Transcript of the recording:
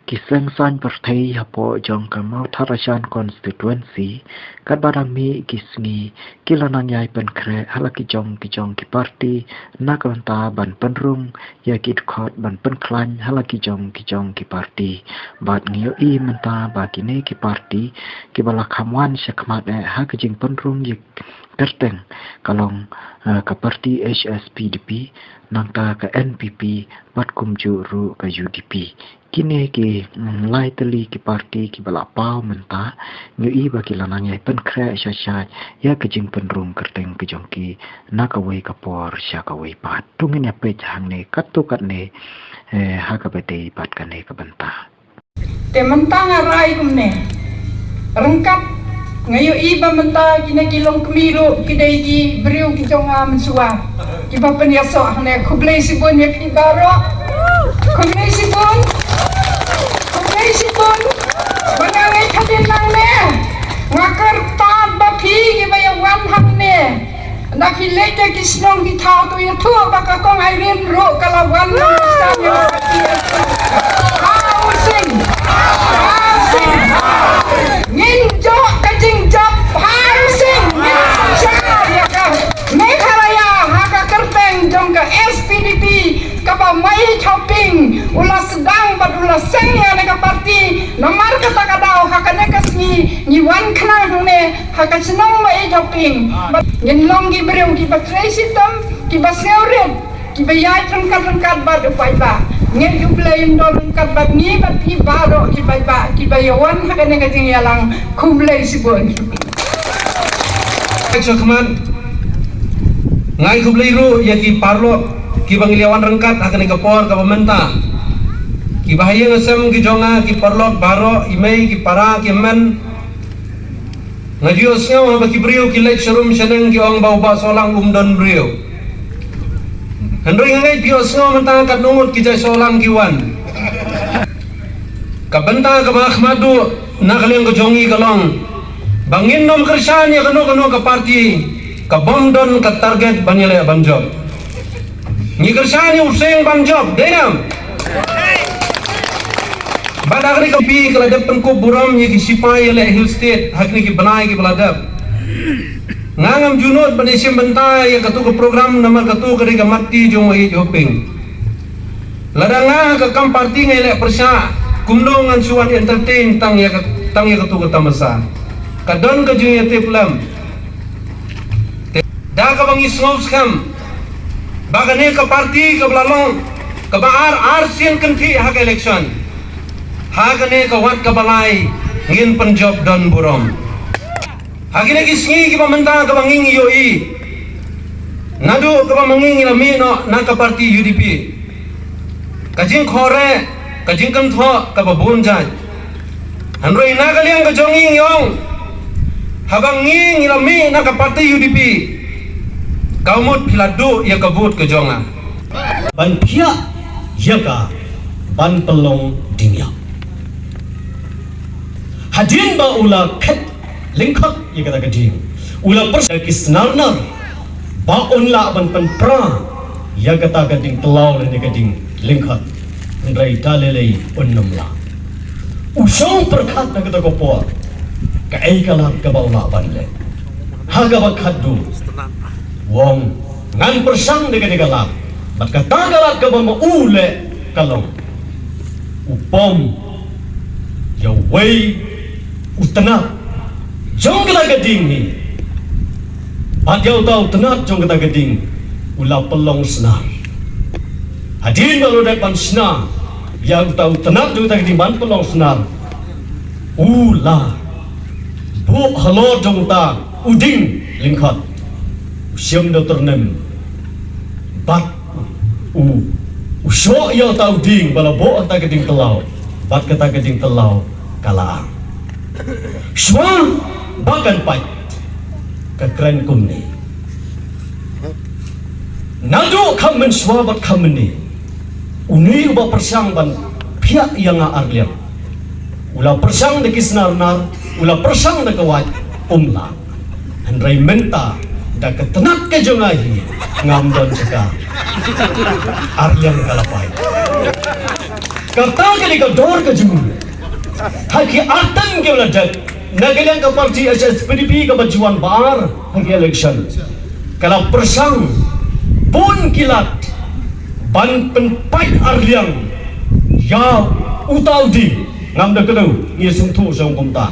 Kisengsan partai hapo jong kamau Tharashan constituency kat barang mi kisngi kilanang yai pen kre hala kijong ki parti nakanta ban penrung ya kit khot ban pen klan hala kijong ki parti bat ngiyo I menta ba kine ki parti ki bala khamwan shakmat ha kijing penrung yik terteng kalong ka parti HSPDP nangta ka NPP bat kumju ru ka UDP kini ki lai teli ki parti ki bala pau menta ngi bagi lanang yai pen kre sha ya kijing penrung kerteng kijongki nakawai kapor syakawai pat tungin ya pe jang ne katu kat ne ha ka bete pat kan ne ka benta te menta ngarai kumne rengkap ngayo iba menta kina kilong kemiru kidai ki beriu ki jonga mensua ki bapen yaso hane kublai sibun ya ki baro kublai sibun manangai khatin nang ne ngakar ta bapi ki bayawan hang ne naki lete ki snong ki thau to ya thu baka kong airin ro kalawan sa ya housing ngin jo kajing job housing ya ka Meghalaya haka kerteng jong ka SPDP kapa mai shopping ulas sedang bat ulas sengya ne ka parti nomor kata kadau haka ne kasni ni wan khna hne haka senong mai shopping ngin long gi breu ki batrai system ki baseuret ki bayai rengkat bat upai ba ngin jublai ndol rengkat bat ni bat pi baro ki bai ba ki bayawan haka ne kajing yalang kumlai sibon Chakman ngai kublai ru ya ki parlo ki bangliawan rengkat akan ke por ke pemerintah ki bahaya ngasem ki jonga ki parlo baro imei ki para ki men ngadio sngaw ba ki brio ki lek serum seneng ki ong bau ba solang don brio hendoi ngai bio sngaw mentang kat numut ki jai solang ki wan ka benta ka mahmadu nakaleng ko jongi kalong bangin nom kersan ya kano ke parti ka bomdon ka target banyale banjob ni kersani useng banjob denam badagri ka pi kala depan ko buram ye ki sipai le hill state hakni ki banai ki baladap ngangam junot banesim bentai ya katu ke program nomor katu ke mati jong ai joping ladanga ka kam parti ngai le persa kumdongan suan entertain tang ya katu ke tamasa kadon ka jung yate pulam da ka bangi sngops kam bagane ka parti ka blalong ka baar arsian kanthi ha ka election hagane ka wat ka balai ngin penjob don burom hagine kisngi ki pamenta ka banging yoi nadu ka banging lami no na ka parti UDP kajing khore kajing kan tho ka babun jaj anroi na ka liang ka jonging yong habanging lami na ka parti UDP kaumut piladu ya kabut ke jonga ban pia yaga ban pelong dinya hadin ba ula khat lingkhak ya kata gading ula persa kisnarnar ba unla ban pan pra ya kata gading telau le gading lingkhak ndrai talelei unnamla usong perkhat na kata kopor ka ai kala ka ba ula ban le haga ba khaddu wong ngan persang de galak bat kata galak ka ba maule kalong upom ya wei utana jong kata gading ni bat yau tau tenat jong kata gading ula pelong senar hadin balu dai pan senar yang tau tenat jong kata gading ban pelong senar ula bu halo jong ta uding lingkhat siam do ternem bat usho ya tau ding bala bo ta gading telau bat kata gading telau kala Shwa bagan pai kekeren kumni nado kamen shwa bat kamni uni uba persang ban pihak yang arliam ula persang de kisnar ula persang de kawat umla andrai menta da ketenat ke jongahi ngam don ceka arliam kalapai Kata ke di dor ke jemu. Haki atan ke belajar. Nagalang ke parti SPDP ke bajuan bar haki election. Kalau persang pun kilat ban penpai arliang ya utau di ngam dah kedau ni sentuh sang komta.